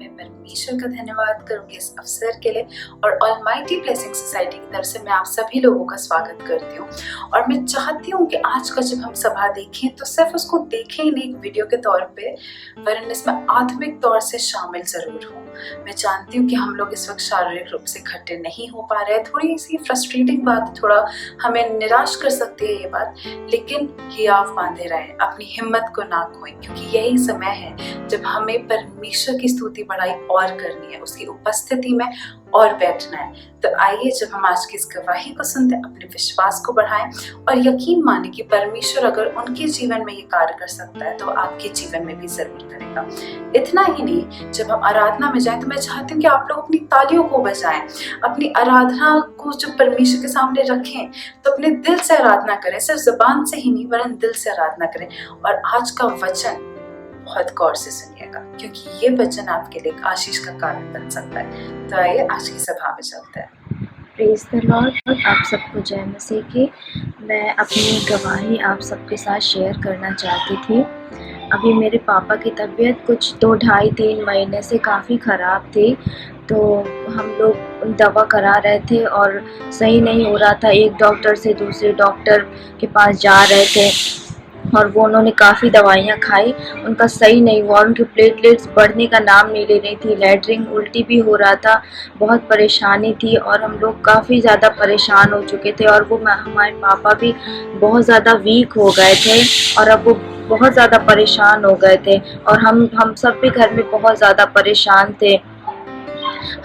मैं परमेश्वर का धन्यवाद करूंगी इस अवसर के लिए और ऑलमाइटी ब्लेसिंग सोसाइटी की तरफ से मैं आप सभी लोगों का स्वागत करती हूँ। और मैं चाहती हूँ कि आज का जब हम सभा देखें तो सिर्फ उसको देखें ही नहीं एक वीडियो के तौर पे, वरन इसमें आत्मिक तौर से शामिल जरूर हो। मैं जानती हूँ कि हम लोग इस वक्त शारीरिक रूप से इकट्ठे नहीं हो पा रहे हैं, थोड़ी सी फ्रस्ट्रेटिंग बात, थोड़ा हमें निराश कर सकती है ये बात, लेकिन हियाव बांधे रहे, अपनी हिम्मत को ना खोएं, क्योंकि यही समय है जब हमें परमेश्वर की स्तुति बढ़ाई और करनी है, उसकी उपस्थिति में और बैठना है। तो आइए जब हम आज की इस गवाही को सुनते हैं, अपने विश्वास को बढ़ाएं और यकीन माने कि परमेश्वर अगर उनके जीवन में ये कार्य कर सकता है तो आपके जीवन में भी जरूर करेगा। इतना ही नहीं, जब हम आराधना में जाएं तो मैं चाहती हूँ कि आप लोग अपनी तालियों को बजाएं, अपनी आराधना को जब परमेश्वर के सामने रखें तो अपने दिल से आराधना करें, सिर्फ जुबान से ही नहीं वरन दिल से आराधना करें। और आज का वचन बहुत गौर से सुनिएगा, क्योंकि ये वचन आपके लिए आशीष का कारण बन सकता है। तो आइए आज की सभा में चलते हैं। Praise the Lord. आप सबको जय मसीह की। मैं अपनी गवाही आप सबके साथ शेयर करना चाहती थी। अभी मेरे पापा की तबीयत कुछ 2-2.5-3 महीने से काफ़ी ख़राब थी, तो हम लोग दवा करा रहे थे और सही नहीं हो रहा था। एक डॉक्टर से दूसरे डॉक्टर के पास जा रहे थे और वो उन्होंने काफ़ी दवाइयाँ खाई, उनका सही नहीं हुआ। उनकी प्लेटलेट्स बढ़ने का नाम नहीं ले रही थी, लैटरिन उल्टी भी हो रहा था, बहुत परेशानी थी और हम लोग काफ़ी ज़्यादा परेशान हो चुके थे। और वो हमारे पापा भी बहुत ज़्यादा वीक हो गए थे और अब वो बहुत ज़्यादा परेशान हो गए थे और हम सब भी घर में बहुत ज़्यादा परेशान थे।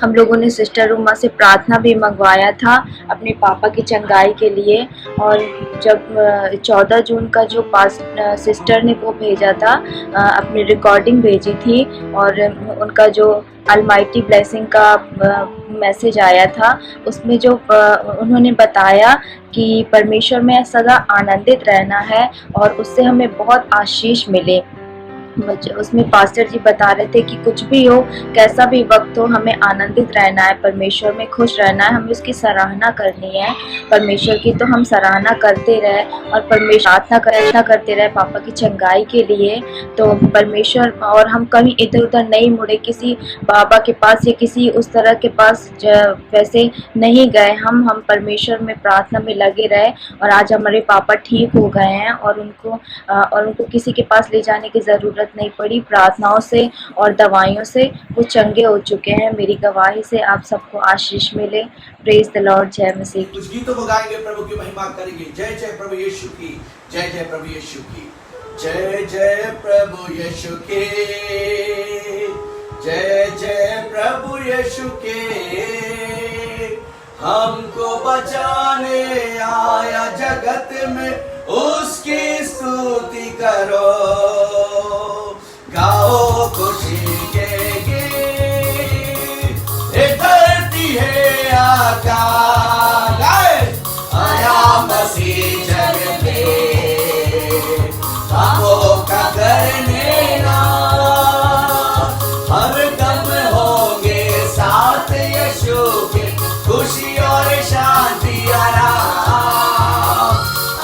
हम लोगों ने सिस्टर रूमा से प्रार्थना भी मंगवाया था अपने पापा की चंगाई के लिए। और जब 14 जून का जो सिस्टर ने वो भेजा था, अपनी रिकॉर्डिंग भेजी थी और उनका जो ऑलमाइटी ब्लेसिंग का मैसेज आया था, उसमें जो उन्होंने बताया कि परमेश्वर में सदा आनंदित रहना है और उससे हमें बहुत आशीष मिले। उसमें पास्टर जी बता रहे थे कि कुछ भी हो, कैसा भी वक्त हो, हमें आनंदित रहना है, परमेश्वर में खुश रहना है, हमें उसकी सराहना करनी है परमेश्वर की। तो हम सराहना करते रहे और परमेश्वर प्रार्थना करते रहे पापा की चंगाई के लिए। तो परमेश्वर, और हम कहीं इधर उधर नहीं मुड़े, किसी बाबा के पास या किसी उस तरह के पास वैसे नहीं गए। हम परमेश्वर में प्रार्थना में लगे रहे और आज हमारे पापा ठीक हो गए हैं और उनको किसी के पास ले जाने की ज़रूरत नहीं पड़ी। प्रार्थनाओं से और दवाइयों से वो चंगे हो चुके हैं। मेरी गवाही से आप सबको आशीष मिले। Praise the Lord. जय मसीह। कुछ गीतों को गाएंगे, प्रभु की महिमा करेंगे। जय जय प्रभु यीशु की, जय जय प्रभु यीशु की, जय जय प्रभु यीशु के, जय जय प्रभु यीशु के। हमको बचाने आया जगत में, उसकी स्तुति करो, गाओ खुशी के गीत। धरती है आकाश, आया मसीह जग में, पापों का करने ना, हर दम होंगे साथ यीशु के, खुशी और शांति आराम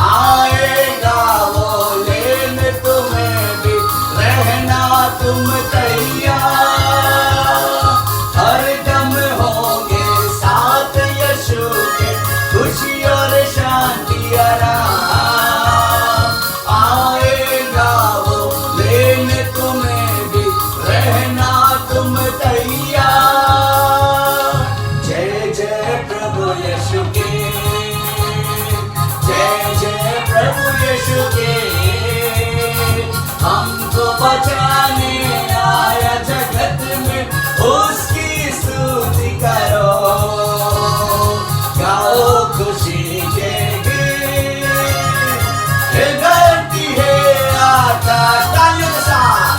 आएगा वो लेने तुम्हें भी, रहना तुम तैयार। हर दम होंगे साथ यीशु के, खुशी और शांति आराम आएगा वो लेने तुम्हें भी, रहना तुम तैयार। जय जय प्रभु यीशु के, जय जय प्रभु यीशु के। हमको बचाने आया जगत में, उसकी स्तुति करो, गाओ खुशी के गीत। धरती है आकाश, तालियों के साथ,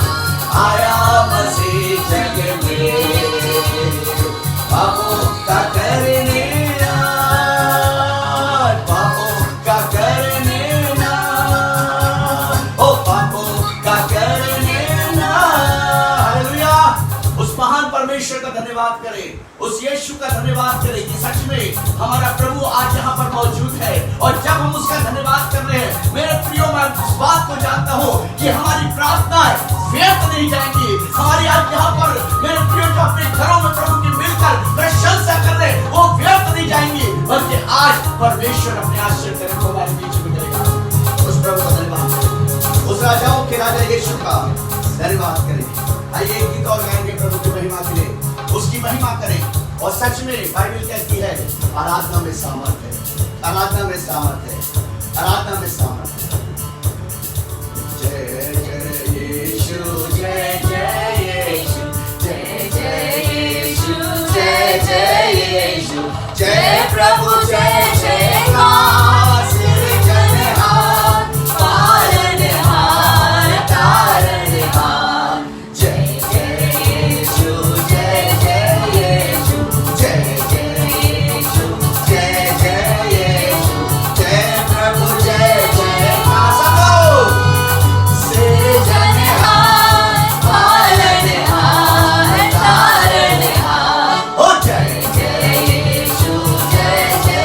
आया मसीह जग में, पापों का करने ना, पापों का करने ना, ओ पापों का करने ना। हालेलुया। उस महान परमेश्वर का धन्यवाद करें, उस यीशु का धन्यवाद करें कि सच में हमारा प्रभु आज यहाँ पर मौजूद है। और जब हम उसका धन्यवाद कर रहे हैं, मेरे प्रियो, मैं इस बात को जानता हूँ कि हमारी प्रार्थनाएं व्यर्थ नहीं जाएंगी। हमारी आज यहाँ पर मेरे प्रियो परमेश्वर अपने आश्चर्य को हमारे बीच में करेगा। उस प्रभु का धन्यवाद करें, उस राजाओं के राजा यीशु का धन्यवाद करें। आइए एक गीत और गाएंगे प्रभु की महिमा के लिए, उसकी महिमा करें। और सच में बाइबल कहती है आराधना में सामर्थ है, आराधना में सामर्थ है, आराधना में सामर्थ है। जय जय यीशु, जय जय यीशु, जय जय यीशु, जय जय यीशु, जय प्रभु, जय जयकार, सृजनहार, पालनहार, तारणहार। जय जय यीशु, जय जय यीशु, जय जय यीशु, जय जय यीशु, जय प्रभु, जय जयकार। सबको सृजनहार, पालनहार, तारणहार। ओ जय जय यीशु, जय जय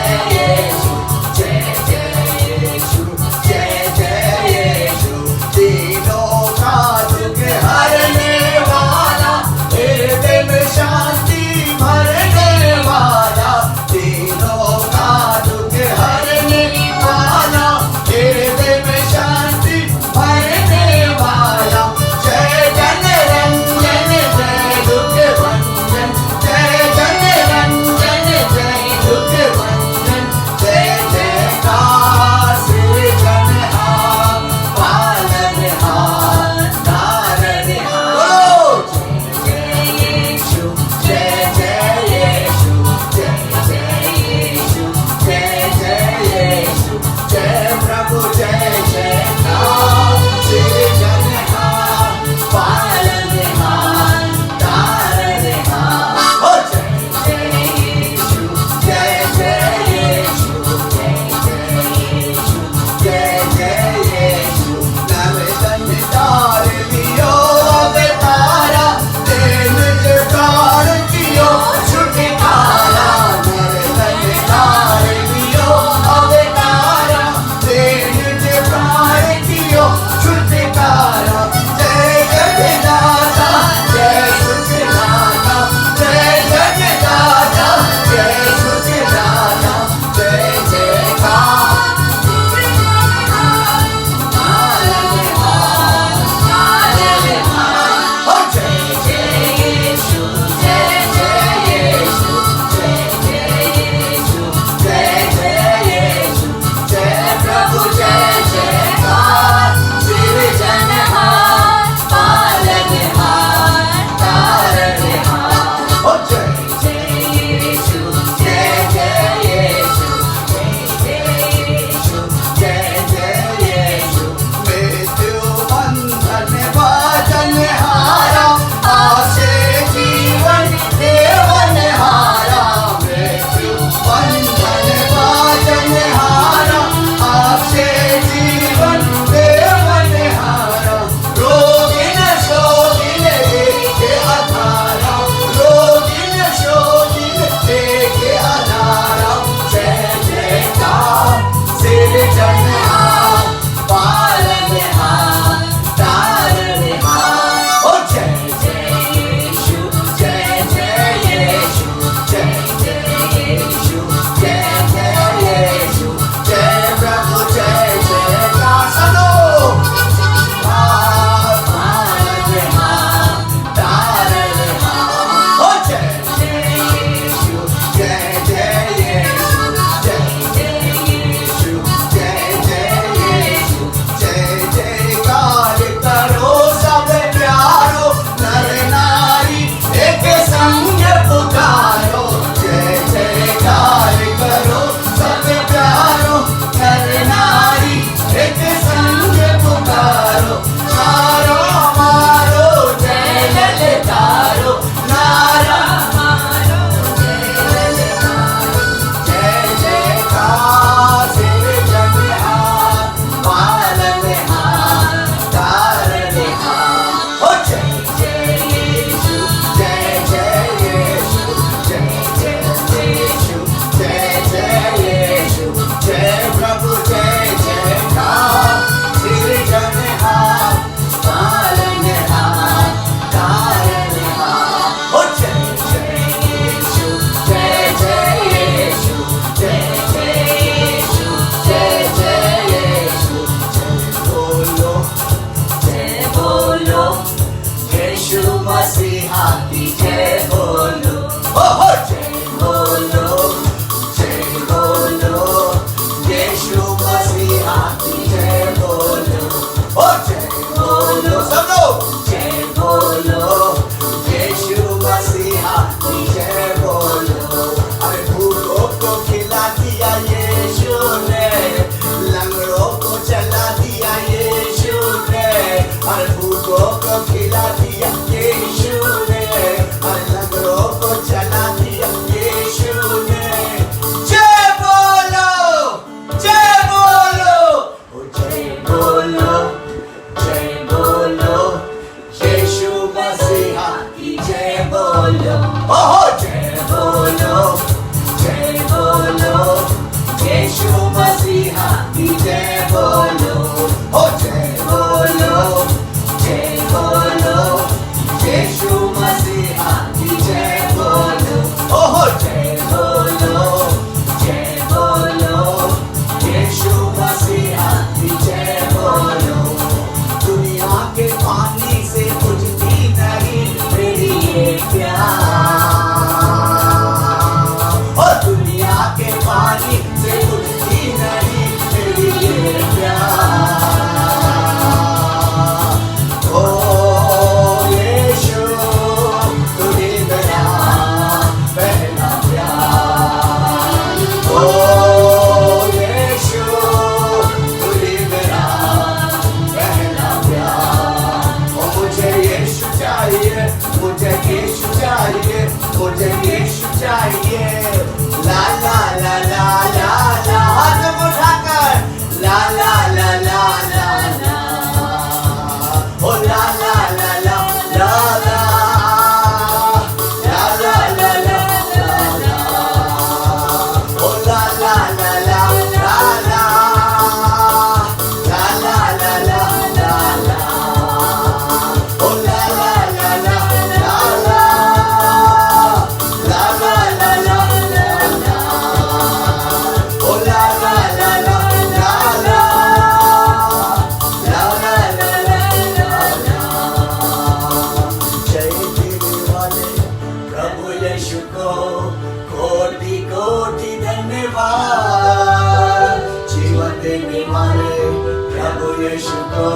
यीशु को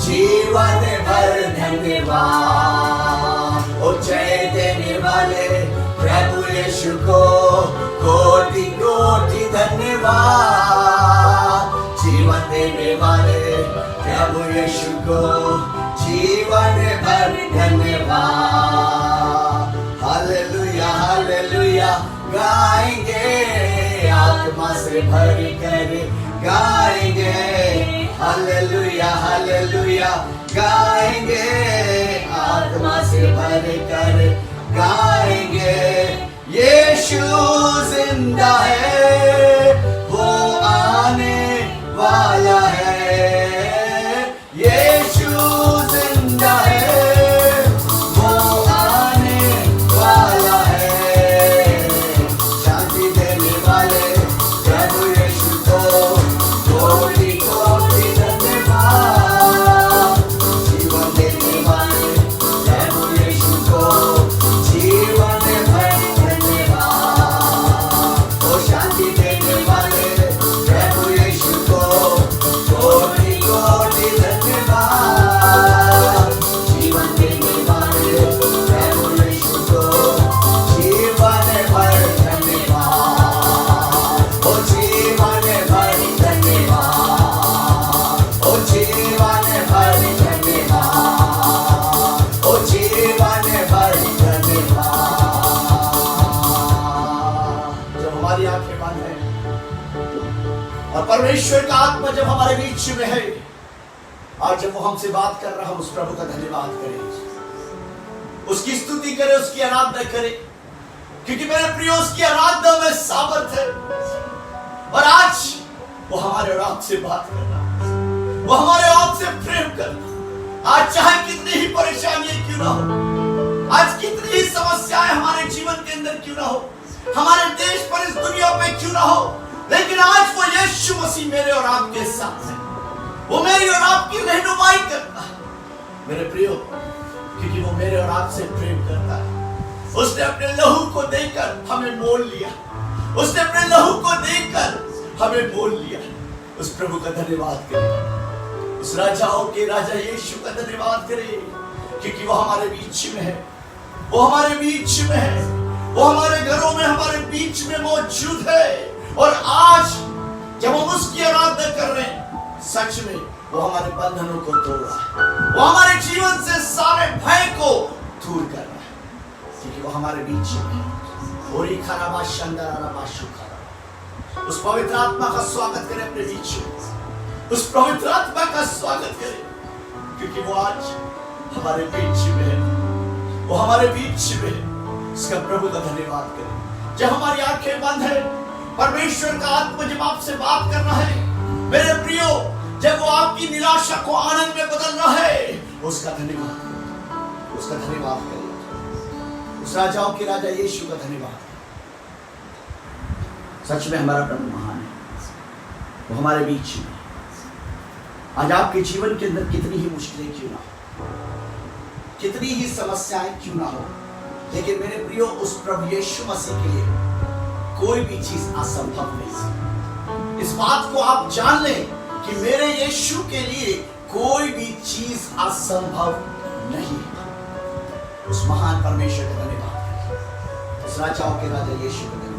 जीवन भर धन्यवाद। ओ जय देने वाले प्रभु यीशु को कोटि कोटि धन्यवाद। जीवन देने वाले प्रभु यीशु को जीवन भर धन्यवाद। हालेलुया हालेलुया गाएंगे, आत्मा से भर कर गाएंगे। हालेलुया हालेलुया गाएंगे, आत्मा से भर कर गाएंगे। यीशु जिंदा है, वो आने वाला है। यीशु जिंदा है, वो आने वाला है। शांति देने वाले प्रभु यीशु को कोटि कोटि धन्यवाद। जीवन देने वाले प्रभु यीशु को जीवन भर धन्यवाद। ओ शांति देने वाले प्रभु यीशु को कोटि कोटि धन्यवाद। जीवन देने वाले प्रभु यीशु को जीवन भर धन्यवाद। ओ जीवन भर धन्यवाद। ओ जीवन भर धन्यवाद। ओ जीवन भर धन्यवाद। जब हमारी आंखें बंद है और परमेश्वर का आत्मा जब हमारे बीच में है, आज जब वो हमसे बात कर रहा है, उस प्रभु का धन्यवाद करें, उसकी स्तुति करें, उसकी आराधना करें, क्योंकि मेरे प्रिय उसकी आराधना में सामर्थ है। और आज वो हमारे और आपसे बात कर रहा है, वो हमारे और आपसे प्रेम कर रहा है। आज चाहे कितनी ही परेशानियां क्यों ना हो, आज कितनी ही समस्याएं हमारे जीवन के अंदर क्यों ना हो, हमारे देश पर इस दुनिया पे क्यों ना हो, लेकिन आज वो यीशु मसीह मेरे और आपके साथ है। वो मेरी और आपकी रहनुमाई करता है मेरे प्रियो, क्योंकि वो मेरे और आपसे प्रेम करता है। उसने अपने लहू को देकर हमें मोल लिया, उसने अपने लहू को देकर हमें मोल लिया। उस प्रभु का धन्यवाद करें, उस राजाओं के राजा यीशु का धन्यवाद करें, क्योंकि वो हमारे बीच में है, वो हमारे बीच में है, वो हमारे घरों में हमारे बीच में मौजूद है। और आज जब हम उसकी आराधना कर रहे हैं, सच में वो हमारे बंधनों को तोड़ रहा है, वो हमारे जीवन से सारे भय को दूर कर रहा है, क्योंकि वो हमारे बीच में है। और उस पवित्र आत्मा का स्वागत करें अपने बीच में, उस पवित्र आत्मा का स्वागत करें, क्योंकि वो आज हमारे बीच में है, वो हमारे बीच में है। उसका प्रभु का धन्यवाद करें। जब हमारी आंखें बंद है, परमेश्वर का आत्मा जब आपसे बात कर रहा है मेरे प्रियो, जब वो आपकी निराशा को आनंद में बदल रहा है, उसका धन्यवाद करें, उसका धन्यवाद करें। उस राजाओं के राजा यीशु का धन्यवाद। सच में हमारा प्रभु महान है, वो हमारे बीच में। आज आपके जीवन के अंदर कितनी ही मुश्किलें क्यों ना हो, कितनी ही समस्याएं क्यों ना हो, लेकिन मेरे प्रियो उस प्रभु यीशु मसीह के लिए कोई भी चीज असंभव नहीं है। इस बात को आप जान लें कि मेरे यीशु के लिए कोई भी चीज असंभव नहीं है। उस महान परमेश्वर का धन्यवाद करें, उस राजाओं के राजा यीशु का धन्यवाद।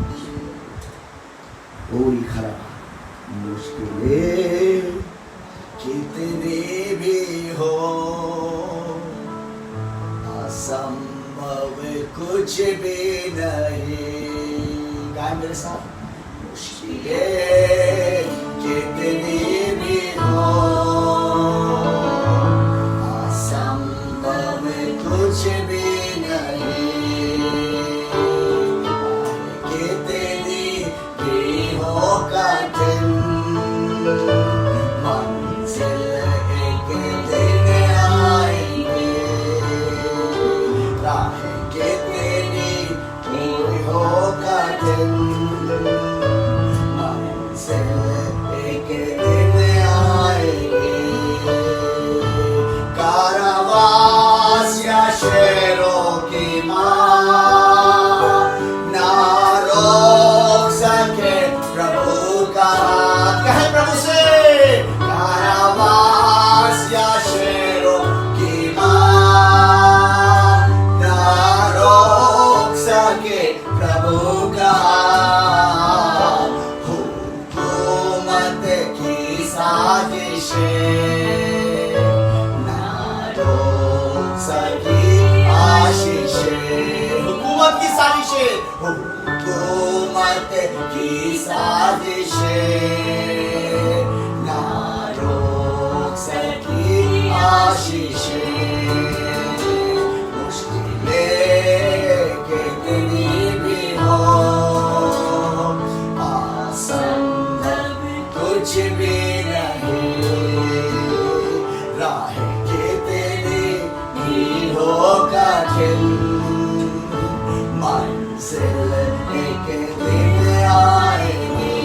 कोई खराब मुश्किलें कितने भी हो, असंभव कुछ भी नहीं। गाएं मेरे साथ। मुश्किलें कितनी भी हो, असंभव कुछ भी नहीं। कितनी भी हो कठिन, मंजिल एक दिन आएंगे। राहें कितनी भी हो कठिन, मंजिल साजिशें, हुकूमत की साजिशें ना रोक सकी आशीषें। मुश्किलें कितनी भी हो, असंभव कुछ भी नहीं, राह कितनी भी हो कठिन, मंजिल एक दिन आएगी।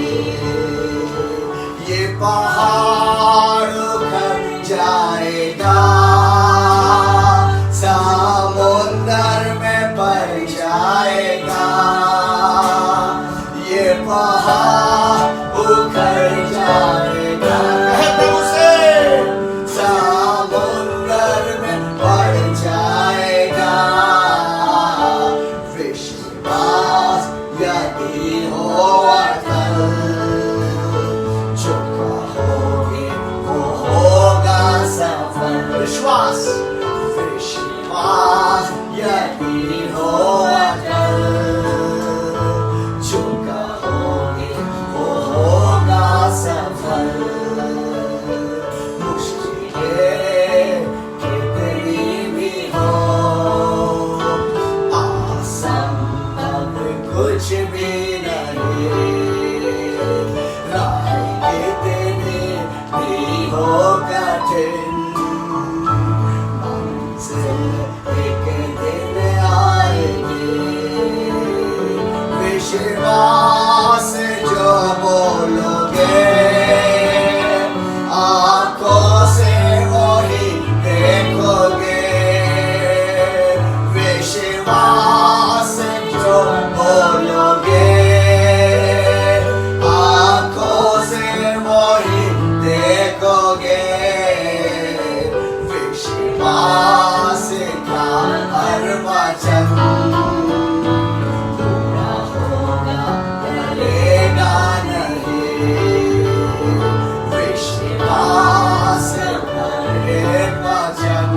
ये पहाड़ उखड़ जाएगा, समुंदर में पड़ जाएगा। ये पहाड़ उखड़ जाएगा, कहते उसे समुंदर में पड़ जाएगा। विश्वास यदि हो अटल, जो कहोगे वो होगा सफल। विश्वास यदि हो अटल, जो कहोगे वो होगा सफल। मुश्किलें कितनी भी हो, असंभव कुछ भी नहीं, राह कितनी भी हो कठिन, मंजिल एक दिन आएगी। विश्वास जो बोलोगे, आंखों से वही देखोगे। विश्वास जो बोलोगे, आंखों से वही देखोगे। विश्वास का हर वचन पूरा होगा, टलेगा नहीं। विश्वास का हर वचन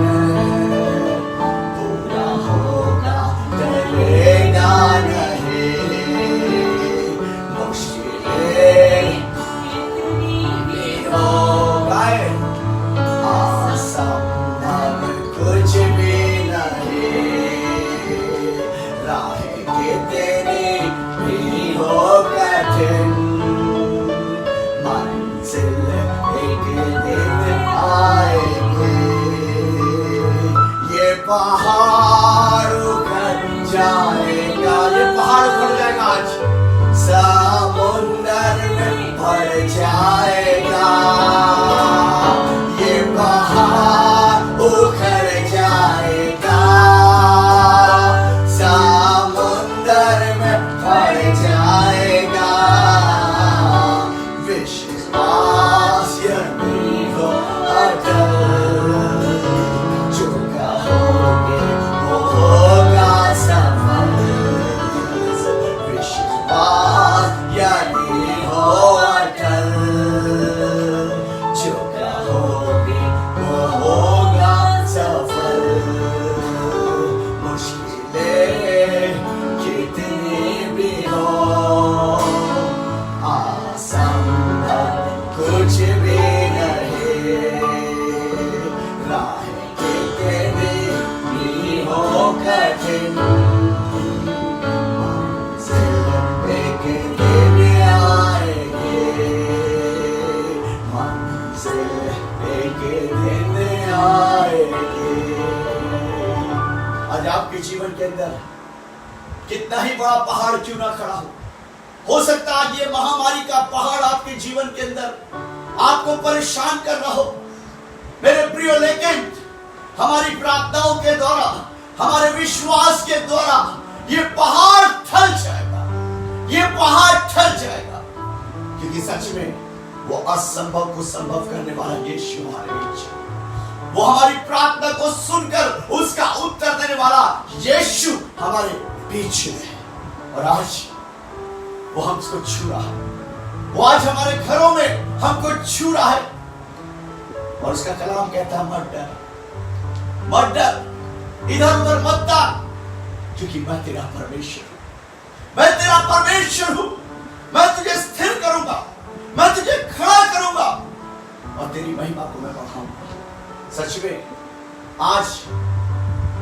पूरा होगा, टलेगा नहीं। मुश्किलें कितनी भी हो, असंभव कुछ भी नहीं, राह कितनी भी हो कठिन, मंजिल एक दिन आएगी। ये पहाड़ उखड़ जाएगा, ये पहाड़ उखड़ जाएगा आज, समुंदर में भर जाएगा। ये पहाड़ उखड़ जाएगा, समुंदर में भर जाएगा। विश्वास यदि हो अटल, जो कहोगे वो होगा सफल। विश्वास यदि हो अटल, जो कहोगे वो होगा सफल। मुश्किलें कितनी भी हो, असंभव कुछ भी नहीं, राह कितनी भी हो कठिन, मंजिल एक दिन आएगी। मंजिल एक दिन आएगी। आज आपके जीवन के अंदर कितना ही बड़ा पहाड़ क्यों ना खड़ा हो सकता है आज ये महामारी का पहाड़ आपके जीवन के अंदर आपको परेशान कर रहा हो। मेरे प्रिय, लेकिन हमारी प्रार्थनाओं के द्वारा, हमारे विश्वास के द्वारा ये पहाड़ टल जाएगा, ये पहाड़ टल जाएगा, क्योंकि सच में वो असंभव को संभव करने वाला यीशु हमारे बीच है। वो हमारी प्रार्थना को सुनकर उसका उत्तर देने वाला यीशु हमारे बीच में है। और आज वो हमको छू रहा है, वो आज हमारे घरों में हमको छू रहा है। और उसका कलाम कहता है मत डर, मत डर, इधर उधर मत ताक, क्योंकि मैं तेरा परमेश्वर हूं, मैं तेरा परमेश्वर हूं। मैं तुझे स्थिर करूंगा, मैं तुझे खड़ा करूंगा और तेरी महिमा को मैं बढ़ाऊंगा। सच में आज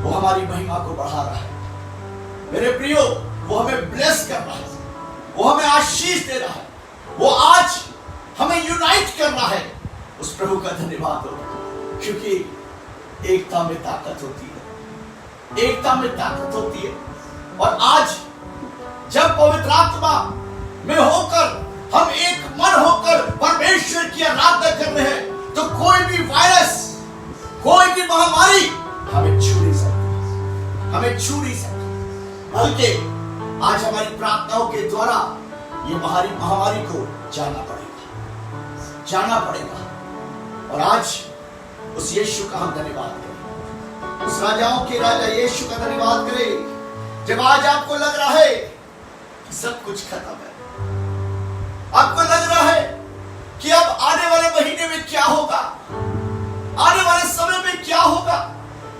वो हमारी महिमा को बढ़ा रहा है मेरे प्रियो। वो हमें ब्लेस कर रहा है, वो हमें आशीष दे रहा है, वो आज हमें यूनाइट कर रहा है। उस प्रभु का धन्यवाद हो, क्योंकि एकता में ताकत होती है, एकता में ताकत होती है। और आज जब पवित्र आत्मा में होकर हम एक मन होकर परमेश्वर की आराधना कर रहे हैं, तो कोई भी वायरस, कोई भी महामारी हमें छू नहीं सकती, हमें छू नहीं सकती। बल्कि आज हमारी प्रार्थनाओं के द्वारा ये महामारी को जाना पड़ेगा। और आज उस यीशु का हम धन्यवाद करें, उस राजाओं के राजा यीशु का धन्यवाद करें। जब आज आपको लग रहा है कि सब कुछ खत्म है, आपको लग रहा है कि अब आने वाले महीने में क्या होगा, आने वाले समय में क्या होगा,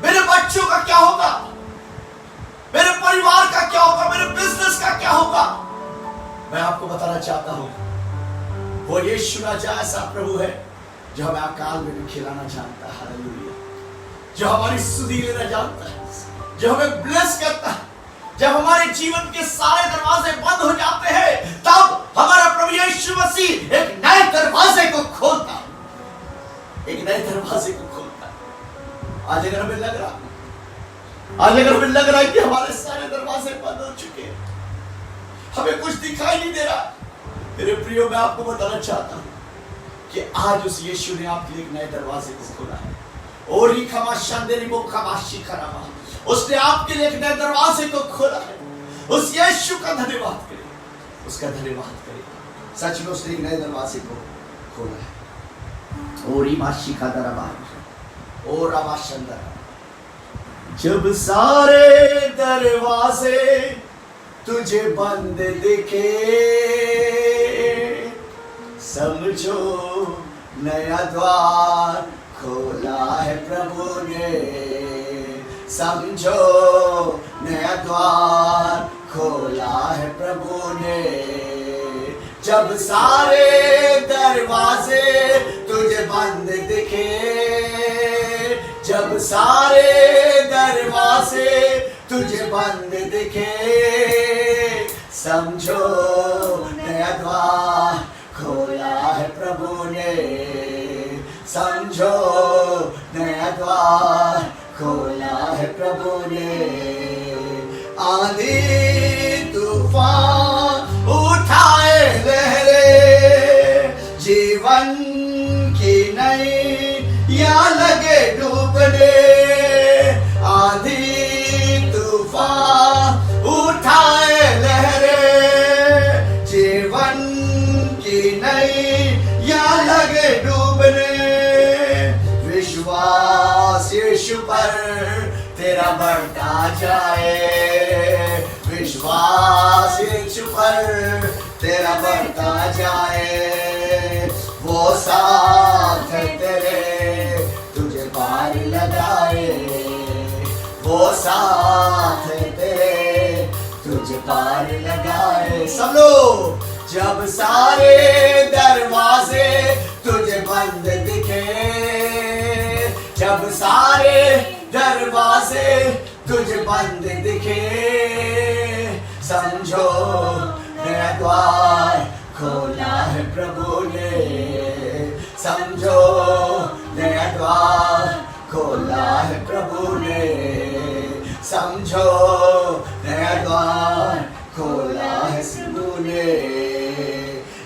मेरे बच्चों का क्या होगा, मेरे परिवार का क्या होगा, मेरे बिजनेस का क्या होगा, मैं आपको बताना चाहता हूं, वो यीशु राजा ऐसा प्रभु है जो हमें अकाल में भी खिलाना जानता है। हालेलुया। जो हमारी सुधि लेना जानता है, जो हमें ब्लेस करता है। जब हमारे जीवन के सारे दरवाजे बंद हो जाते हैं, तब हमारा प्रभु यीशु मसीह एक नए दरवाजे को खोलता है, एक नए दरवाजे को खोलता है। आज अगर हमें लग रहा है कि हमारे सारे दरवाजे बंद हो चुके हैं, हमें कुछ दिखाई नहीं दे रहा, मेरे प्रियो मैं आपको बताना चाहता हूं कि आज उस यीशु ने आपके लिए एक नए दरवाजे को खोला है। और ही खमा शांदेरी वो खमाशी खराबा, उसने आपके लिए एक नए दरवाजे को खोला है। उस यीशु का धन्यवाद करें, उसका धन्यवाद करें। सच में उसने एक नए दरवाजे को खोला है। और ही माशी का दरबार और आवाशंदर। जब सारे दरवाजे तुझे बंद दिखे, समझो नया द्वार खोला है प्रभु ने। समझो नया द्वार खोला है प्रभु ने। जब सारे दरवाजे तुझे बंद दिखे, जब सारे दरवाजे तुझे बंद दिखे, समझो नया द्वार खोला है प्रभु ने। समझो नया द्वार खोला है प्रभु ने। आंधी तूफान उठाए लहरे, जीवन की नैया लगे डूबने। आंधी तूफान उठाए लहरे, जीवन की नैया लगे डूबने। विश्वास यीशु पर तेरा बढ़ता जाए, विश्वास यीशु पर तेरा बढ़ता जाए। वो साथ है तेरे, तुझे पार लगाए। वो साथ है तेरे, तुझे पार लगाए। सब लोग। जब सारे दरवाजे तुझे बंद दिखे, जब सारे दरवाजे तुझे बंद दिखे, समझो नया द्वार खोला है प्रभु ने। समझो नया द्वार खोला है प्रभु ने। समझो नया द्वार खोला है प्रभु ने।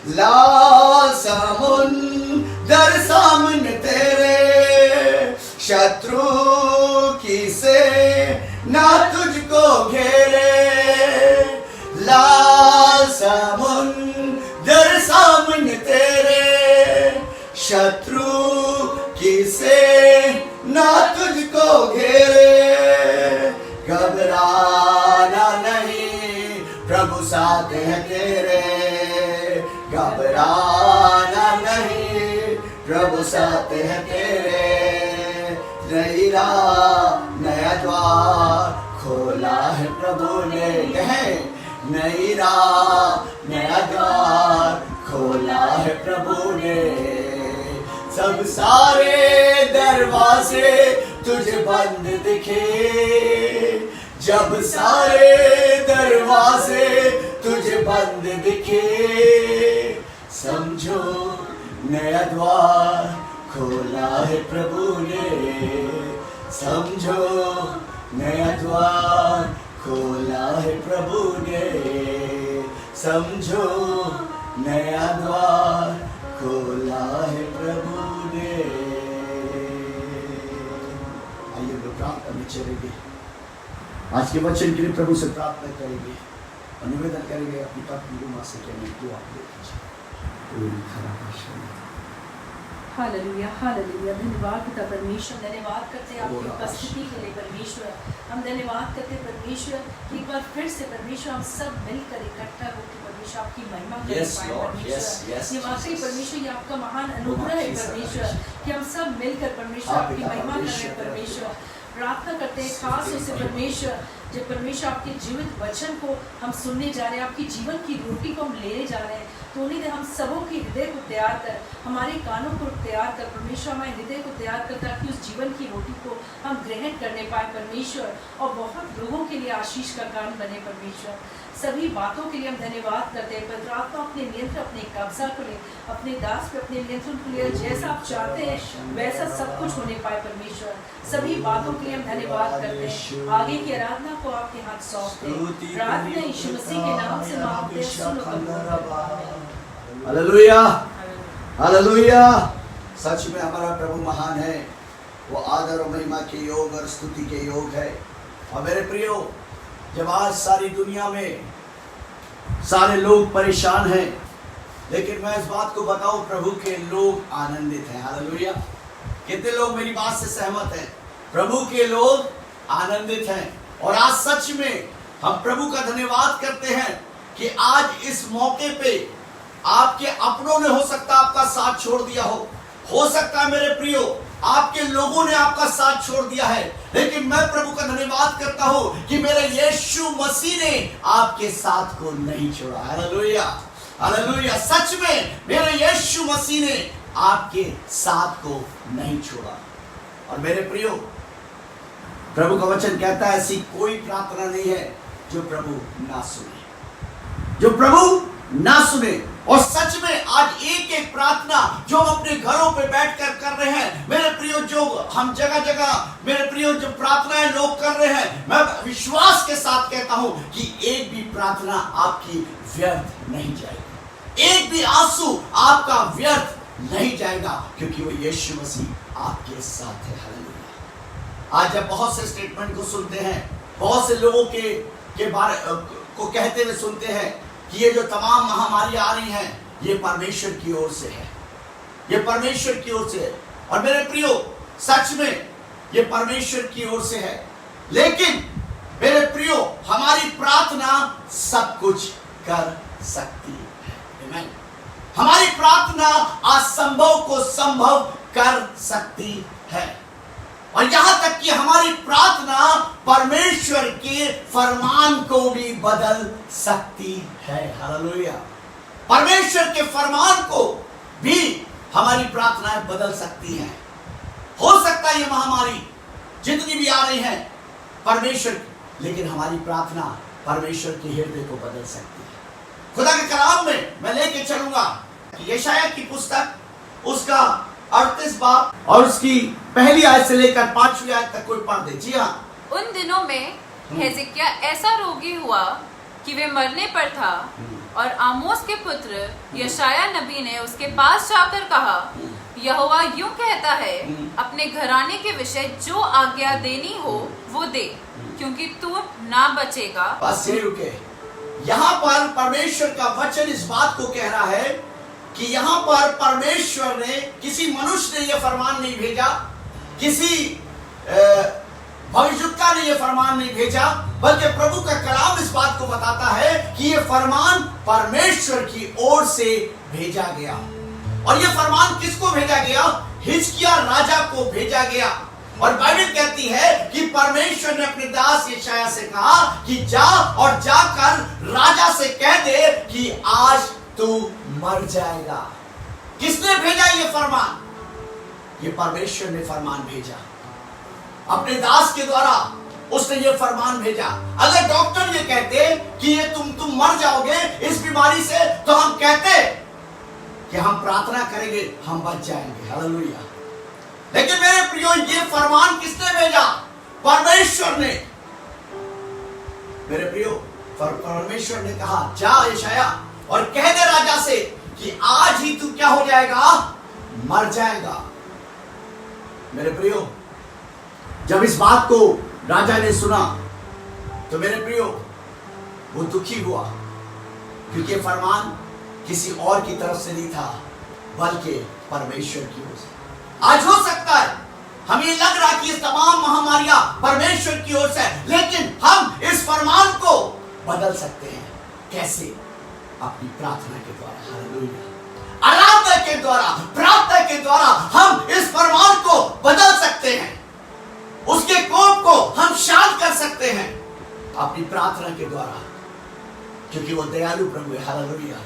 लाल समुंदर सामने तेरे, शत्रु की सेना तुझको घेरे। लाल समुंदर सामने तेरे, शत्रु की सेना तुझको घेरे। घबराना नहीं, प्रभु साथ है तेरे। घबराना नहीं, प्रभु साथ है तेरे। नया द्वार खोला है प्रभु ने, कहें नई राह नया द्वार खोला है प्रभु ने। सब सारे दरवाजे तुझे बंद दिखे, जब सारे दरवाजे तुझे बंद दिखे, समझो नया द्वार खोला है प्रभु ने। समझो नया द्वार खोला है प्रभु ने। समझो नया द्वार खोला है प्रभु ने। आइए लोग प्रार्थना में चलेंगे, आज के वचन के लिए प्रभु से प्रार्थना करेंगे और निवेदन करेंगे अपनी पत्नी को मां से कहने को आप देखिए। Hallelujah hallelujah. धन्यवाद पिता परमेश्वर, धन्यवाद करते हैं आपकी उपस्थिति के लिए परमेश्वर। हम धन्यवाद करते हैं परमेश्वर कि एक बार फिर से परमेश्वर हम सब मिलकर इकट्ठा होकर परमेश्वर आपकी महिमा कर पाए परमेश्वर। ये वाकई परमेश्वर ये आपका महान अनुग्रह है परमेश्वर कि हम सब मिलकर परमेश्वर आपकी महिमा कर रहे हैं परमेश्वर। प्रार्थना करते हैं खास तौर से परमेश्वर जब परमेश्वर आपके जीवित वचन को हम सुनने जा रहे हैं, आपकी जीवन की रोटी को हम लेने जा रहे हैं, तो उन्हीं ने हम सबों के हृदय को तैयार कर, हमारे कानों को तैयार कर परमेश्वर, हमारे हृदय को तैयार कर ताकि उस जीवन की रोटी को हम ग्रहण करने पाए परमेश्वर और बहुत लोगों के लिए आशीष का कारण बने परमेश्वर। सभी बातों के लिए हम धन्यवाद करते हैं। पवित्र आत्मा अपने नियंत्रण, अपने कब्जा को ले, अपने दास पे अपने नियंत्रण को ले, जैसा आप चाहते हैं वैसा सब कुछ होने पाए परमेश्वर। सभी बातों के लिए हम धन्यवाद करते हैं। आगे की आराधना को आपके हाथ सौंपते हैं। प्रार्थना यीशु मसीह के नाम से मांगते हैं, सुनो। Hallelujah hallelujah. सच में हमारा प्रभु महान है, वो आदर और महिमा के योग और स्तुति के योग है। और मेरे प्रियो, जब आज सारी दुनिया में सारे लोग परेशान हैं, लेकिन मैं इस बात को बताऊं, प्रभु के लोग आनंदित हैं। हालेलुया। कितने लोग मेरी बात से सहमत हैं? प्रभु के लोग आनंदित हैं। और आज सच में हम प्रभु का धन्यवाद करते हैं कि आज इस मौके पे आपके अपनों ने हो सकता आपका साथ छोड़ दिया हो सकता है मेरे प्रियो आपके लोगों ने आपका साथ छोड़ दिया है, लेकिन मैं प्रभु का धन्यवाद करता हूं कि मेरे यीशु मसीह ने आपके साथ को नहीं छोड़ा। Hallelujah hallelujah. सच में मेरे यीशु मसीह ने आपके साथ को नहीं छोड़ा। और मेरे प्रियो, प्रभु का वचन कहता है ऐसी कोई प्रार्थना नहीं है जो प्रभु ना सुने, जो प्रभु ना सुने। और सच में आज एक एक प्रार्थना जो हम अपने घरों पे बैठकर कर रहे हैं मेरे प्रियो, जो हम जगह जगह मेरे प्रियो जो प्रार्थनाएं लोग कर रहे हैं, मैं विश्वास के साथ कहता हूं कि एक भी प्रार्थना आपकी व्यर्थ नहीं जाएगी, एक भी आंसू आपका व्यर्थ नहीं जाएगा, क्योंकि वो यीशु मसीह आपके साथ है। हालेलुया। आज जब बहुत से स्टेटमेंट को सुनते हैं, बहुत से लोगों के बारे को कहते हुए सुनते हैं कि ये जो तमाम महामारी आ रही हैं ये परमेश्वर की ओर से है, ये परमेश्वर की ओर से है। और मेरे प्रियो, सच में ये परमेश्वर की ओर से है, लेकिन मेरे प्रियो हमारी प्रार्थना सब कुछ कर सकती है। आमीन। हमारी प्रार्थना असंभव को संभव कर सकती है। और यहां तक कि हमारी प्रार्थना परमेश्वर के फरमान को भी बदल सकती है। हालेलुया। परमेश्वर के फरमान को भी हमारी प्रार्थनाएं बदल सकती हैं। हो सकता है ये महामारी जितनी भी आ रही है परमेश्वर, लेकिन हमारी प्रार्थना परमेश्वर के हृदय को बदल सकती है। खुदा के कलाम में मैं लेके चलूंगा यशायाह की पुस्तक, उसका 38 बाब और उसकी पहली आयत से लेकर 5वीं आयत तक कोई पढ़ दे। जी हाँ। उन दिनों में हेzeकिया ऐसा रोगी हुआ कि वे मरने पर था, और आमोस के पुत्र यशायाह नबी ने उसके पास जाकर कहा, यहोवा यूं कहता है, अपने घराने के विषय जो आज्ञा देनी हो वो दे, क्योंकि तू ना बचेगा। बस ये रुके। यहाँ पर परमेश्वर का वचन इस बात को कह रहा है कि यहाँ पर परमेश्वर ने, किसी मनुष्य ने यह फरमान नहीं भेजा, किसी भविष्यवक्ता ने यह फरमान नहीं भेजा, बल्कि प्रभु का कलाम इस बात को बताता है कि यह फरमान परमेश्वर की ओर से भेजा गया। और यह फरमान किसको भेजा गया? हिजकिय्याह राजा को भेजा गया। और बाइबल कहती है कि परमेश्वर ने अपने दास यशायाह से कहा कि जा और जाकर राजा से कह दे कि आज तू मर जाएगा। किसने भेजा ये फरमान? ये परमेश्वर ने फरमान भेजा अपने दास के द्वारा। उसने ये फरमान भेजा। अगर डॉक्टर ये कहते कि ये तुम मर जाओगे इस बीमारी से, तो हम कहते कि हम प्रार्थना करेंगे, हम बच जाएंगे। हालेलुया। लेकिन मेरे प्रियो, ये फरमान किसने भेजा? परमेश्वर ने। मेरे प्रियो, परमेश्वर ने कहा जा यशायाह और कह दे राजा से कि आज ही तू क्या हो जाएगा? मर जाएगा। मेरे प्रियो, जब इस बात को राजा ने सुना तो मेरे प्रियो वो दुखी हुआ, क्योंकि फरमान किसी और की तरफ से नहीं था बल्कि परमेश्वर की ओर से। आज हो सकता है हमें लग रहा कि ये तमाम महामारियां परमेश्वर की ओर से है, लेकिन हम इस फरमान को बदल सकते हैं। कैसे? अपनी प्रार्थना के द्वारा। हालेलुया। आराधना के द्वारा, प्रार्थना के द्वारा हम इस फरमान को बदल सकते हैं। उसके कोप को हम शांत कर सकते हैं अपनी प्रार्थना के द्वारा, क्योंकि वो दयालु प्रभु है। हालेलुया।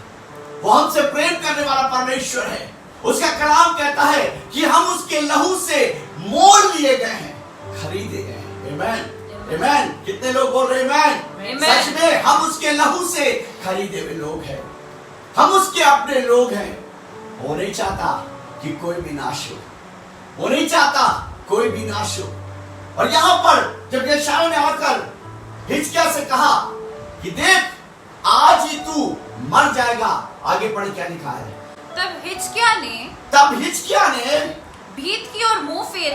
वो हमसे प्रेम करने वाला परमेश्वर है। उसका कलाम कहता है कि हम उसके लहू से मोल लिए गए हैं, खरीदे गए हैं। आमीन, आमीन। कितने लोग बोल रहे आमीन? सच में हम उसके लहू से खरीदे हुए लोग हैं। हम उसके अपने लोग हैं। वो नहीं चाहता कि कोई भी नाश हो। वो नहीं चाहता कोई भी नाश हो। और यहां पर जब यशायाह ने आकर हिजकिय्याह से कहा कि देख आज ही तू मर जाएगा, आगे पढ़ क्या लिखा है? तब हिजकिय्याह ने भीत की ओर मुंह फेर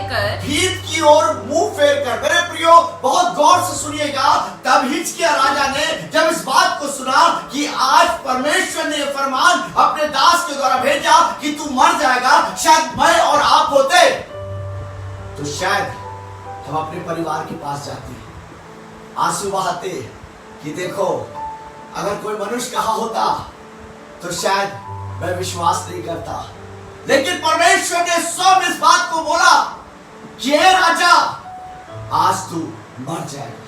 कर। मेरे प्रियो, बहुत गौर से सुनिएगा। तब हिजकिय्याह राजा ने जब इस बात को सुना कि आज परमेश्वर ने फरमान अपने दास के द्वारा भेजा कि तू मर जाएगा, शायद मैं और आप होते तो शायद हम अपने परिवार के पास जाते, आंसू बहाते कि देखो अगर कोई मनुष्य कहा होता तो शायद मैं विश्वास नहीं करता। लेकिन परमेश्वर ने स्वयं इस बात को बोला कि हे राजा आज तू मर जाएगा।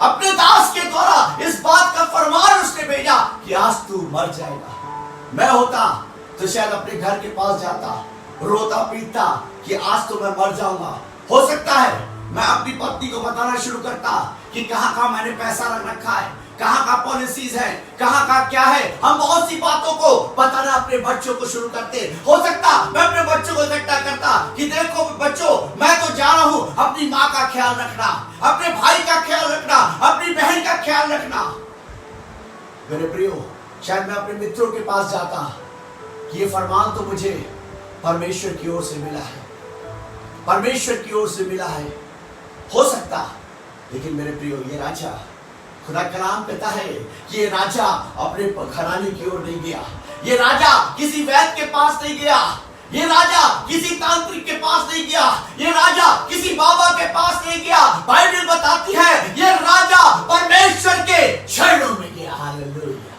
अपने दास के द्वारा इस बात का फरमान उसने भेजा कि आज तू मर जाएगा। मैं होता तो शायद अपने घर के पास जाता, रोता पीटता कि आज तो मैं मर जाऊंगा। हो सकता है मैं अपनी पत्नी को बताना शुरू करता कि कहाँ मैंने पैसा रख रखा है, कहाँ पॉलिसीज है, कहाँ क्या है। हम बहुत सी बातों को बताना अपने बच्चों को शुरू करते। हो सकता मैं अपने बच्चों को इकट्ठा करता कि देखो बच्चों, मैं तो जा रहा हूँ, अपनी माँ का ख्याल रखना, अपने भाई का ख्याल रखना, अपनी बहन का ख्याल रखना। मेरे प्रियो, शायद मैं अपने मित्रों के पास जाता कि ये फरमान तो मुझे परमेश्वर की ओर से मिला है, परमेश्वर की ओर से मिला है। हो सकता, लेकिन मेरे प्रियो, ये राजा, खुदा कलाम कहता है कि ये राजा अपने घराने की ओर नहीं गया। ये राजा किसी वैद्य के पास नहीं गया। ये राजा किसी तांत्रिक के पास नहीं गया। ये राजा किसी बाबा के पास नहीं गया। बाइबल बताती है ये राजा परमेश्वर के चरणों में गया। हालेलुया।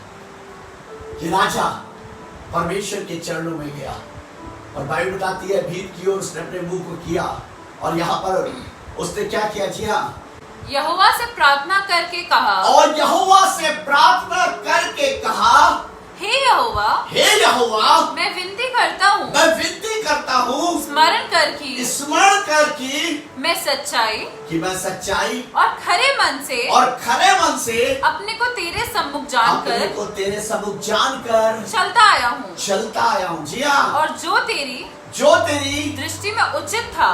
ये राजा परमेश्वर के चरणों में गया। और बाइबल बताती है भीत की ओर उसने अपने मुंह को किया। और यहाँ पर उसने क्या किया? जी हाँ, यहोवा से प्रार्थना करके कहा। और यहोवा से प्रार्थना करके कहा, हे यहोवा, मैं विनती करता हूँ, स्मरण कर कि मैं सच्चाई और खरे मन से अपने को तेरे सम्मुख जानकर चलता आया हूँ। जी हाँ। और जो तेरी दृष्टि में उचित था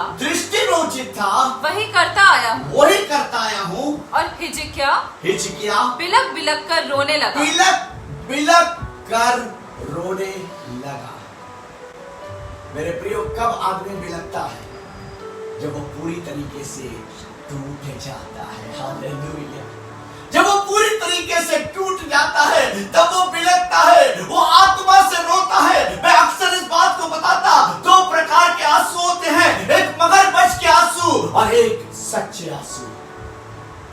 वही करता आया हूँ। और हिजकिय्याह बिलक कर रोने लगा। मेरे प्रियो, कब आदमी बिलकता है? जब वो पूरी तरीके से टूट जाता है। हालेलुया। जब वो पूरी तरीके से टूट जाता है तब वो बिलकता है, वो आत्मा से रोता है। मैं अक्सर इस बात को बताता, दो प्रकार के आंसू होते हैं, एक मगरमच्छ के आंसू और एक सच्चे आंसू।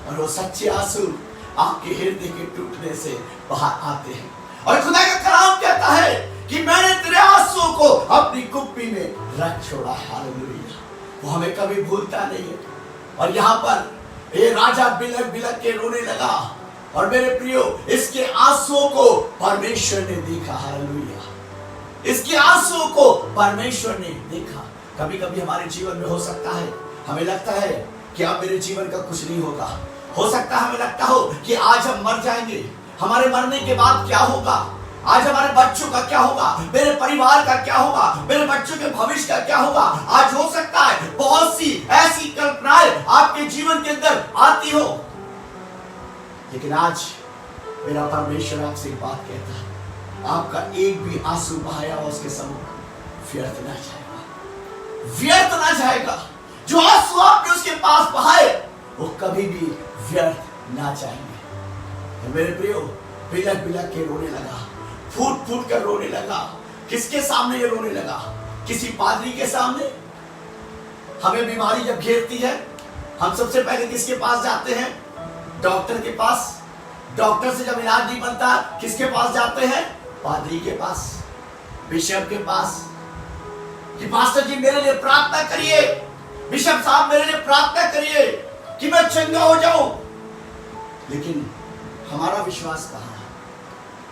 और वो सच्चे आंसू आपके हृदय के टूटने से बाहर आते हैं। और खुदा का कलाम कहता है कि मैंने तेरे आंसुओं को अपनी कुप्पी में रख छोड़ा। हालेलुया। वो हमें कभी भूलता नहीं है। और यहाँ पर ये राजा बिलक बिलक के रोने लगा, और मेरे प्रियो इसके आंसुओं को परमेश्वर ने देखा। हालेलुया, इसके आंसुओं को परमेश्वर ने देखा। कभी कभी हमारे जीवन में हो सकता है, हमें लगता है कि अब मेरे जीवन का कुछ नहीं होगा। हो सकता है हमें लगता हो कि आज हम मर जाएंगे, हमारे मरने के बाद क्या होगा, आज हमारे बच्चों का क्या होगा, मेरे परिवार का क्या होगा, मेरे बच्चों के भविष्य का क्या होगा। आज हो सकता है बहुत सी ऐसी कल्पनाएं आपके जीवन के अंदर आती हो, लेकिन आज मेरा परमेश्वर आपसे एक बात कहता है, आपका एक भी आंसू बहाया हुआ उसके सम्मुख व्यर्थ ना जाएगा, व्यर्थ ना जाएगा। जो आंसू आपने उसके पास बहाए वो कभी भी व्यर्थ ना जाएंगे। मेरे प्रियो बिलक बिलक के रोने लगा, फूट फूट कर रोने लगा। किसके सामने ये रोने लगा? किसी पादरी के सामने। हमें बीमारी जब घेरती है, हम सबसे पहले किसके पास जाते हैं? डॉक्टर के पास। डॉक्टर से जब इलाज नहीं बनता, किसके पास जाते हैं? पादरी के पास, बिशप के पास, कि पास्टर जी मेरे लिए प्रार्थना करिए, बिशप साहब मेरे लिए प्रार्थना करिए कि मैं चंगा हो जाऊं। लेकिन हमारा विश्वास कहां है?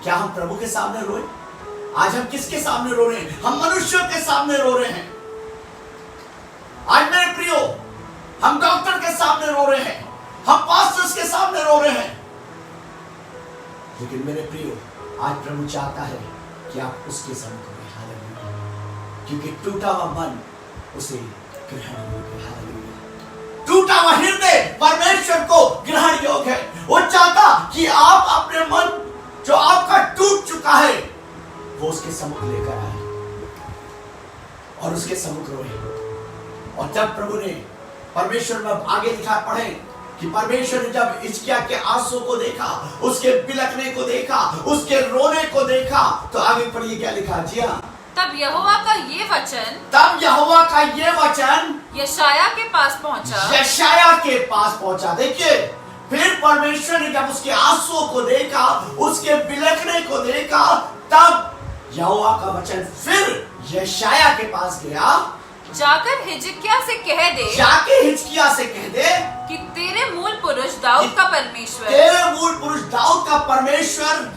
क्या हम प्रभु के सामने रोए? आज हम किसके सामने रो रहे हैं? हम मनुष्यों के सामने रो रहे हैं। आज मेरे प्रियो हम डॉक्टर के सामने रो रहे हैं, हम पास्टर्स के सामने रो रहे हैं। लेकिन मेरे प्रियो आज प्रभु चाहता है कि आप उसके सम्मुख में, हालेलुया, क्योंकि टूटा हुआ मन उसे ग्रहण योग्य है। हालेलुया, टूटा हुआ हृदय परमेश्वर को ग्रहण योग्य है। वो चाहता कि आप अपने मन जो आपका टूट चुका है वो उसके सम्मुख लेकर आए और उसके सम्मुख रोए। और जब प्रभु ने परमेश्वर में आगे लिखा पढ़े कि परमेश्वर ने जब हिजकिय्याह के आंसुओं को देखा, उसके बिलखने को देखा, उसके रोने को देखा, तो आगे पढ़िए क्या लिखा? जी हाँ, तब यहोवा का ये वचन यशायाह के पास पहुंचा। यशायाह के पास पहुंचा। देखिए, फिर परमेश्वर ने जब उसके आंसुओं को देखा, उसके बिलखने को देखा, तब यहोवा का वचन फिर यशायाह के पास गया। जाकर हिजकिय्याह से कह दे, कि तेरे मूल पुरुष दाऊद का परमेश्वर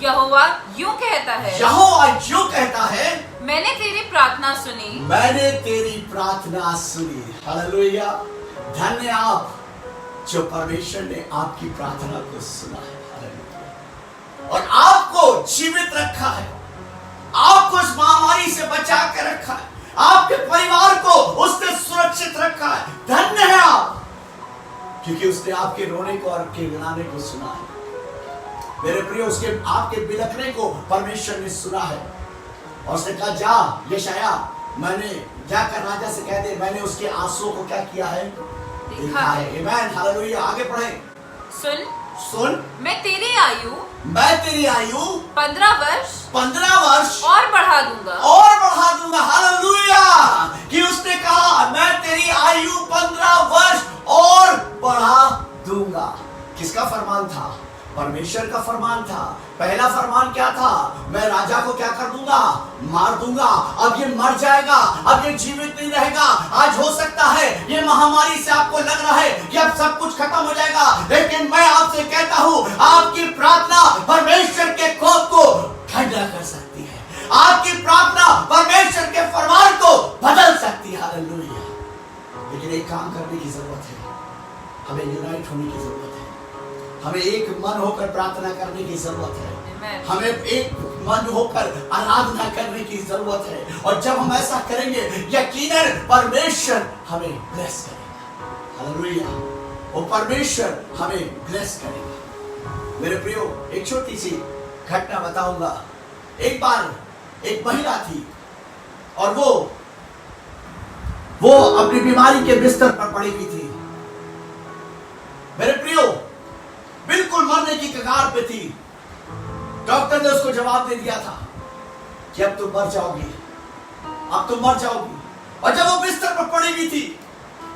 यहोवा यूं कहता है, मैंने तेरी प्रार्थना सुनी। हालेलुया, धन्य आप जो परमेश्वर ने आपकी प्रार्थना को सुना है। हालेलुया, और आपको जीवित रखा है, आपको इस महामारी से बचा के रखा है, आपके परिवार को उसने सुरक्षित रखा है। धन्य है आप, क्योंकि उसने आपके रोने को और आपके गिलाने को सुना है। मेरे प्रिय, उसके आपके बिलखने को परमेश्वर ने सुना है और उसने कहा, जा यशायाह, मैंने जाकर राजा से कह दे, मैंने उसके आंसुओं को क्या किया है? देखा है। आमीन, हालेलुया। आगे पढ़े। सुन, मैं तेरी आयु 15 वर्ष और बढ़ा दूंगा। हालेलुया, कि उसने कहा मैं तेरी आयु 15 वर्ष और बढ़ा दूंगा। किसका फरमान था? परमेश्वर का फरमान था। पहला फरमान क्या था? मैं राजा को क्या कर दूंगा? मार दूंगा। अब ये मर जाएगा, अब ये जीवित नहीं रहेगा। आज हो सकता है ये महामारी से आपको लग रहा है कि अब सब कुछ खत्म हो जाएगा, लेकिन मैं आपसे कहता हूँ, आपकी प्रार्थना परमेश्वर के क्रोध को ठंडा कर सकती है। आपकी प्रार्थना परमेश्वर के फरमान को बदल सकती है। हालेलुया। लेकिन एक काम करने की जरूरत है, हमें यूनाइट होने की जरूरत है, हमें एक मन होकर प्रार्थना करने की जरूरत है, हमें एक मन होकर आराधना करने की जरूरत है। और जब हम ऐसा करेंगे, यकीनन परमेश्वर हमें ब्लेस करेगा। हालेलुया, वो परमेश्वर हमें ब्लेस करेगा। मेरे प्रियो, एक छोटी सी घटना बताऊंगा। एक बार एक महिला थी और वो अपनी बीमारी के बिस्तर पर पड़ी हुई थी। मेरे प्रियो, बिल्कुल मरने की कगार पे थी। डॉक्टर ने उसको जवाब दे दिया था कि अब तुम मर जाओगी, अब तुम मर जाओगी। और जब वो बिस्तर पर पड़ी हुई थी,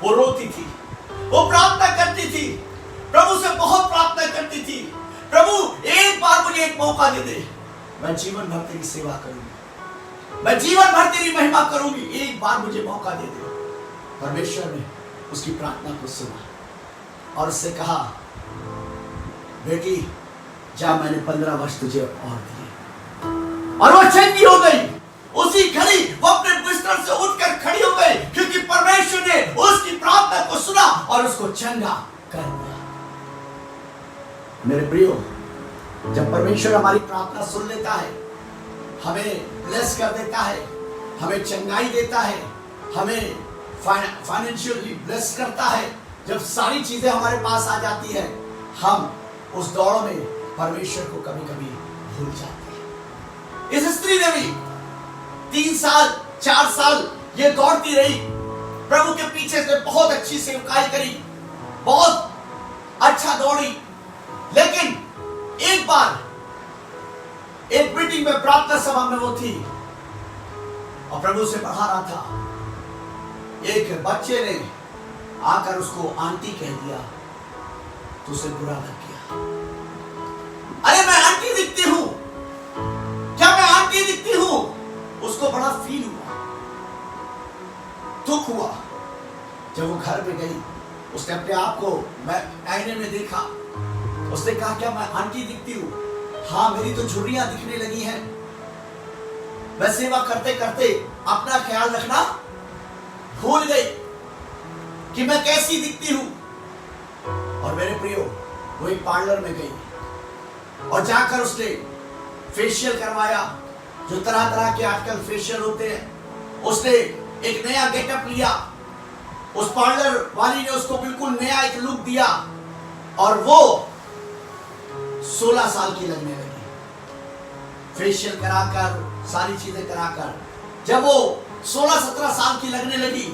वो रोती थी, वो प्रार्थना करती थी, प्रभु से बहुत प्रार्थना करती थी, प्रभु एक बार मुझे एक मौका दे दे, मैं जीवन भर तेरी सेवा करूंगी, मैं जीवन भर तेरी महिमा करूंगी, एक बार मुझे मौका दे दे। परमेश्वर ने उसकी प्रार्थना को सुना और उससे कहा, बेटी जा, मैंने 15 वर्ष तुझे और दिए। और वो चंगी हो गई। उसी घड़ी वो अपने बिस्तर से उठकर खड़ी हो गई, क्योंकि परमेश्वर ने उसकी प्रार्थना को सुना और उसको चंगा कर दिया। मेरे प्रियो, जब परमेश्वर हमारी प्रार्थना सुन लेता है, हमें ब्लेस कर देता है, हमें चंगाई देता है, हमें फाइनेंशियली ब्लेस करता है, जब सारी चीजें हमारे पास आ जाती है, हम उस दौड़ में परमेश्वर को कभी कभी भूल जाते हैं। इस स्त्री ने भी 3 साल 4 साल ये दौड़ती रही, प्रभु के पीछे से बहुत अच्छी सेवकाई करी, बहुत अच्छा दौड़ी, लेकिन एक बार एक मीटिंग में, प्रार्थना सभा में वो थी और प्रभु से पढ़ा रहा था। एक बच्चे ने आकर उसको आंटी कह दिया, तो उसे बुरा लग गया। अरे मैं आंटी दिखती हूं क्या? मैं आंटी दिखती हूं? उसको बड़ा फील हुआ, दुख हुआ। जब वो घर पे गई, उसने अपने आप को आईने में देखा, उसने कहा, क्या मैं आंटी दिखती हूं? हाँ, मेरी तो झुर्रियां दिखने लगी हैं। मैं सेवा करते करते अपना ख्याल रखना भूल गई कि मैं कैसी दिखती हूं। और मेरे प्रियो, वो एक पार्लर में गई और जाकर उसने फेशियल करवाया, जो तरह तरह के आजकल फेशियल होते हैं। उसने एक नया गेटअप लिया, उस पार्लर वाली ने उसको बिल्कुल नया एक लुक दिया और वो 16 साल की लगने लगी, फेशियल कराकर, सारी चीजें कराकर। जब वो 16-17 साल की लगने लगी,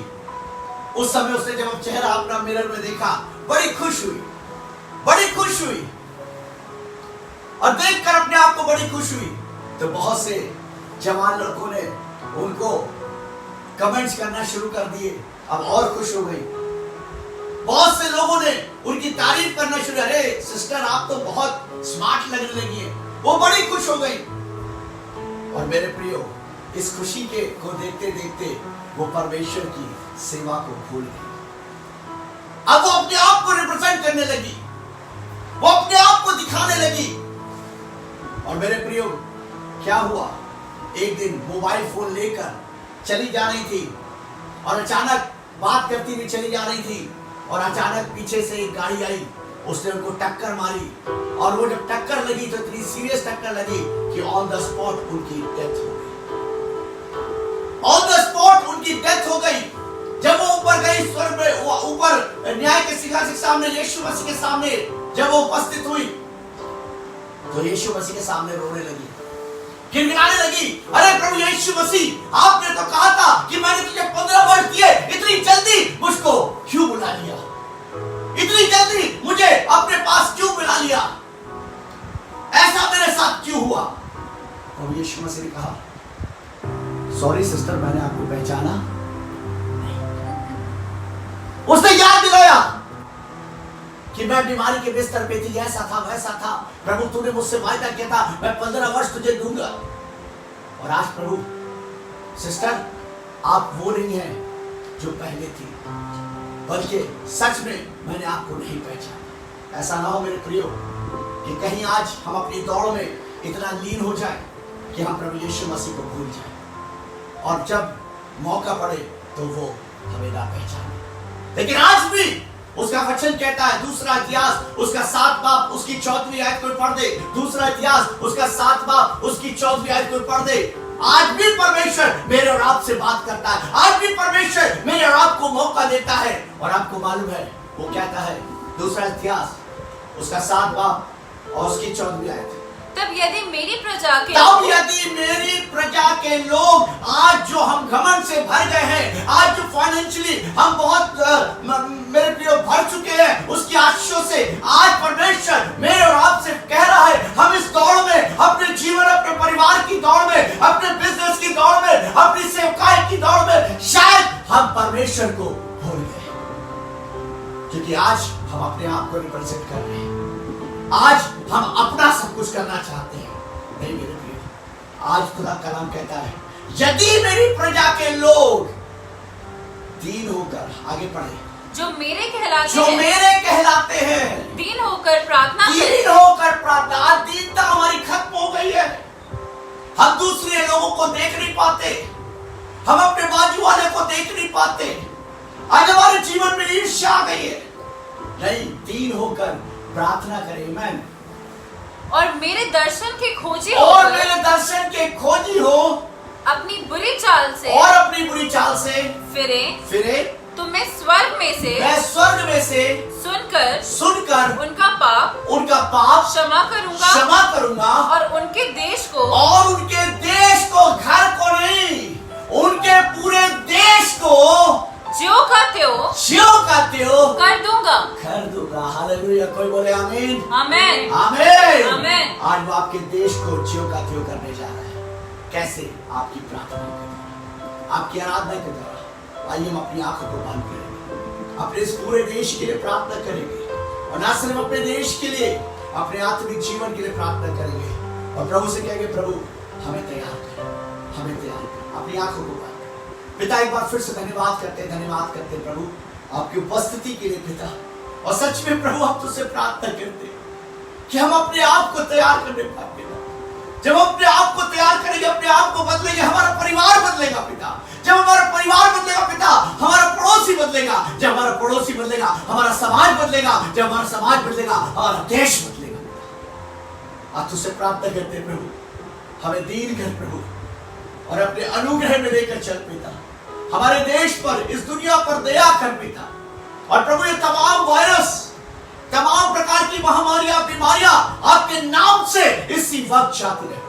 उस समय उसने जब चेहरा अपना मिरर में देखा, बड़ी खुश हुई, बड़ी खुश हुई। और देखकर अपने आप को बड़ी खुश हुई, तो बहुत से जवान लड़कों ने उनको कमेंट्स करना शुरू कर दिए। अब और खुश हो गई। बहुत से लोगों ने उनकी तारीफ करना शुरू, अरे सिस्टर आप तो बहुत स्मार्ट लगने लगी है। वो बड़ी खुश हो गई। और मेरे प्रियो, इस खुशी के को देखते देखते वो परमेश्वर की सेवा को भूल गई। अब वो अपने आप को रिप्रेजेंट करने लगी, वो अपने आप को दिखाने लगी। और मेरे प्रियो, क्या हुआ? एक दिन मोबाइल फोन लेकर चली जा रही थी और अचानक बात करती हुई चली जा रही थी, और अचानक पीछे से एक गाड़ी आई, उसने उनको टक्कर मारी। और वो जब टक्कर लगी तो इतनी सीरियस टक्कर लगी कि ऑन द स्पॉट उनकी डेथ हो गई। ऑन द स्पॉट उनकी डेथ हो गई। जब वो ऊपर गई, स्वर्ग में, वो ऊपर न्याय के सिंहासन के सामने, यीशु मसीह के सामने जब वो उपस्थित हुई, तो यीशु मसीह के सामने रोने लगी, गिड़गिड़ाने लगी। अरे प्रभु यीशु मसीह, आपने तो कहा था कि मैंने तुझे 15 वर्ष दिए, इतनी जल्दी मुझको क्यों बुला लिया? इतनी जल्दी मुझे अपने पास क्यों बुला लिया? ऐसा मेरे साथ क्यों हुआ? प्रभु यीशु मसीह ने कहा, सॉरी सिस्टर, मैंने आपको पहचाना नहीं। उसने याद दिलाया कि मैं बीमारी के बिस्तर पे थी, ऐसा था वैसा था। प्रभु तूने मुझसे वायदा किया था, मैं 15 वर्ष तुझे दूंगा। और आज प्रभु, सिस्टर आप वो नहीं है जो पहले थी, बल्कि सच में मैंने आपको नहीं पहचाना। ऐसा ना हो मेरे प्रियो कि कहीं आज हम अपनी दौड़ में इतना लीन हो जाए कि हम प्रभु यीशु मसीह को भूल जाए, और जब मौका पड़े तो वो हमें ना पहचाने। लेकिन आज भी उसका वचन कहता है, दूसरा इतिहास उसका 7 बाब उसकी 4वीं आयत को पढ़ दे, दूसरा इतिहास उसका 7 बाब उसकी 4वीं आयत को पढ़ दे। आज भी परमेश्वर मेरे और आपसे बात करता है, आज भी परमेश्वर मेरे और आपको मौका देता है। और आपको मालूम है वो कहता है, दूसरा इतिहास उसका 7 बाब और उसकी 4वीं आयत, तब यदि मेरी प्रजा के लोग आज जो हम घमंड से भर गए हैं, आज जो फाइनेंशियली हम बहुत मेरे प्रियो भर चुके हैं, उसकी आशीषों से आज परमेश्वर मेरे और आपसे कह रहा है, हम इस दौड़ में, अपने जीवन, अपने परिवार की दौड़ में, अपने बिजनेस की दौड़ में, अपनी सेवकाई की दौड़ में शायद हम परमेश्वर को भूल गए, क्योंकि आज हम अपने आप को रिप्रेजेंट कर रहे हैं। आज हम अपना सब कुछ करना चाहते हैं। नहीं मेरे प्रिय, आज खुदा कलाम कहता है, यदि मेरी प्रजा के लोग दीन होकर, आगे पढ़े, जो मेरे कहलाते जो हैं, मेरे कहलाते हैं, दीन होकर प्रार्थना करें। दीन होकर प्रार्थना। आज दीनता हमारी खत्म हो गई है। हम दूसरे लोगों को देख नहीं पाते, हम अपने बाजू वाले को देख नहीं पाते। आज हमारे जीवन में ईर्ष्या आ गई है। नहीं, दीन होकर प्रार्थना करें। मैन और मेरे दर्शन के खोजी और होकर मेरे दर्शन के खोजी हो, अपनी बुरी चाल से और अपनी बुरी चाल से फिरे तो मैं स्वर्ग में से सुनकर उनका पाप क्षमा करूंगा और उनके देश को घर को नहीं, उनके पूरे देश को ज्यों का त्यों कर दूंगा। हालेलुया। कोई बोले आमीन। आमेन। आमीन। आमीन। आज वो आपके देश को ज्यों का त्यों करने जा रहा है। कैसे? आपकी प्रार्थना करें, आपकी आराधना के द्वारा। आइए हम अपनी आंखों को बंद करेंगे, अपने इस पूरे देश के लिए प्रार्थना करेंगे, और ना सिर्फ अपने देश के लिए, अपने आत्मिक जीवन के लिए प्रार्थना करेंगे, और प्रभु से कहेंगे, प्रभु हमें तैयार करें, हमें तैयार करें। अपनी आंखों को बंद करें। पिता, एक बार फिर से धन्यवाद करते हैं प्रभु आपकी उपस्थिति के लिए पिता। और सच में प्रभु हम तुझसे प्रार्थना करते हैं कि हम अपने आप को तैयार करने पाए पिता। जब हम अपने आप को तैयार करेंगे, अपने आप को बदलेंगे, हमारा परिवार बदलेगा पिता। जब हमारा परिवार बदलेगा पिता, हमारा पड़ोसी बदलेगा। जब हमारा पड़ोसी बदलेगा, हमारा समाज बदलेगा। जब हमारा समाज बदलेगा, हमारा देश बदलेगा पिता। आज तुझसे प्रार्थना करते हैं प्रभु, हमें दीन कर प्रभु, और अपने अनुग्रह में लेकर चल पिता। हमारे देश पर, इस दुनिया पर दया कर पिता। और प्रभु ये तमाम वायरस, तमाम प्रकार की महामारियां, बीमारियां आपके नाम से इसी वक्त जाती रहे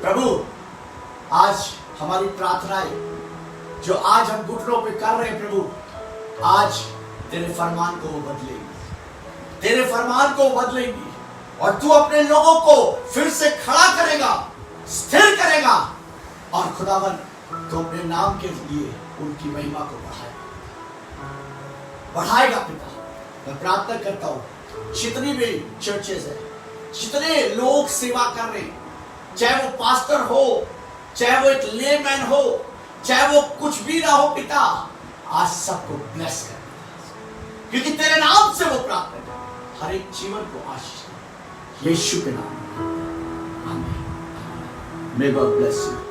प्रभु। आज हमारी प्रार्थनाएं जो आज हम घुटनों पे कर रहे हैं प्रभु, आज तेरे फरमान को वो बदलेगी, तेरे फरमान को बदलेगी, और तू अपने लोगों को फिर से खड़ा करेगा, स्थिर करेगा, और खुदावन तो अपने नाम के लिए उनकी महिमा को बढ़ाएगा पिता। मैं प्रार्थना करता हूं, जितनी भी चर्चेस है, जितने लोग सेवा कर रहे हैं, चाहे वो पास्टर हो, चाहे वो एक लेमैन हो, चाहे वो कुछ भी ना हो पिता, आज सबको ब्लेस कर, क्योंकि तेरे नाम से वो प्रार्थना कर, हर एक जीवन को आशीष दे, यीशु के नाम में आमीन। May God bless you.